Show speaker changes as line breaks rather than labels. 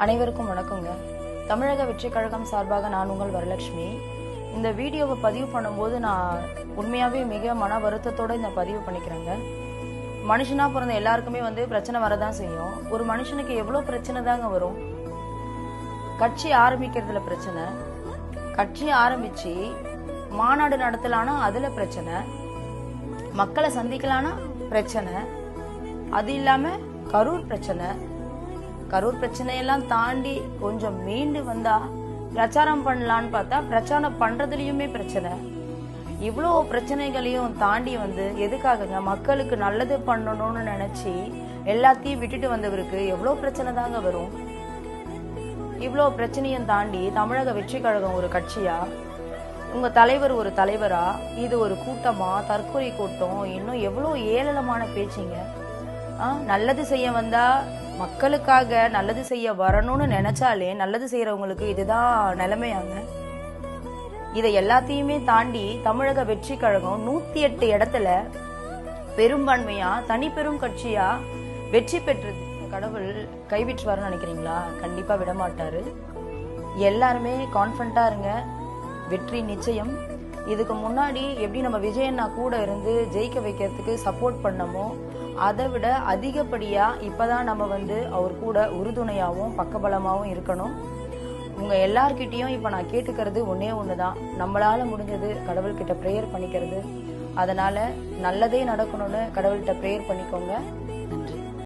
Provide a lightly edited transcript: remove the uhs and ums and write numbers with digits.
அனைவருக்கும் வணக்கங்க. தமிழக வெற்றி கழகம் சார்பாக நான் உங்கள் வரலட்சுமி. இந்த வீடியோவை பதிவு பண்ணும்போது நான் உண்மையாகவே மிக மன வருத்தத்தோடு இந்த பதிவு பண்ணிக்கிறேங்க. மனுஷனாக பிறந்த எல்லாருக்குமே பிரச்சனை வரதான் செய்யும். ஒரு மனுஷனுக்கு எவ்வளோ பிரச்சனை தாங்க வரும். கட்சி ஆரம்பிக்கிறதுல பிரச்சனை, கட்சி ஆரம்பிச்சு மாநாடு நடத்தலானா அதுல பிரச்சனை, மக்களை சந்திக்கலானா பிரச்சனை, அது இல்லாம கரூர் பிரச்சனை. கரூர் பிரச்சனையெல்லாம் தாண்டி கொஞ்சம் மீண்டு வந்தா பிரச்சாரம் பண்ணலான்னு பார்த்தா பிரச்சாரம் பண்றதுலயுமே பிரச்சனை. இவ்வளோ பிரச்சனைகளையும் தாண்டி எதுக்காகங்க மக்களுக்கு நல்லது பண்ணணும்னு நினைச்சு எல்லாத்தையும் விட்டுட்டு வந்தவருக்கு எவ்வளோ பிரச்சனை தாங்க வரும். இவ்வளோ பிரச்சனையும் தாண்டி தமிழக வெற்றி கழகம் ஒரு கட்சியா, உங்க தலைவர் ஒரு தலைவரா, இது ஒரு கூட்டமா, தற்கொலை கூட்டம், இன்னும் எவ்வளோ ஏளனமான பேச்சுங்க. நல்லது செய்ய வந்தா, மக்களுக்காக நல்லது செய்ய வரணும்னு நினைச்சாலே நல்லது செய்யறவங்களுக்கு இதுதான் நிலைமையாங்க. இதை எல்லாத்தையுமே தாண்டி தமிழக வெற்றி கழகம் 108 இடத்துல பெரும்பான்மையா தனி பெரும் கட்சியா வெற்றி பெற்றது. கடவுள் கைவிட்டுவாருன்னு நினைக்கிறீங்களா? கண்டிப்பா விடமாட்டாரு. எல்லாருமே கான்ஃபிடண்டா இருங்க, வெற்றி நிச்சயம். இதுக்கு முன்னாடி எப்படி நம்ம விஜயண்ணா கூட இருந்து ஜெயிக்க வைக்கிறதுக்கு சப்போர்ட் பண்ணமோ அதை விட அதிகப்படியா இப்பதான் நம்ம அவர் கூட உறுதுணையாவும் பக்கபலமாவும் இருக்கணும். உங்க எல்லார்கிட்டையும் இப்ப நான் கேட்டுக்கிறது ஒன்னே ஒண்ணுதான், நம்மளால முடிஞ்சது கடவுள்கிட்ட ப்ரேயர் பண்ணிக்கிறது. அதனால நல்லதே நடக்கணும்னு கடவுள்கிட்ட ப்ரேயர் பண்ணிக்கோங்க.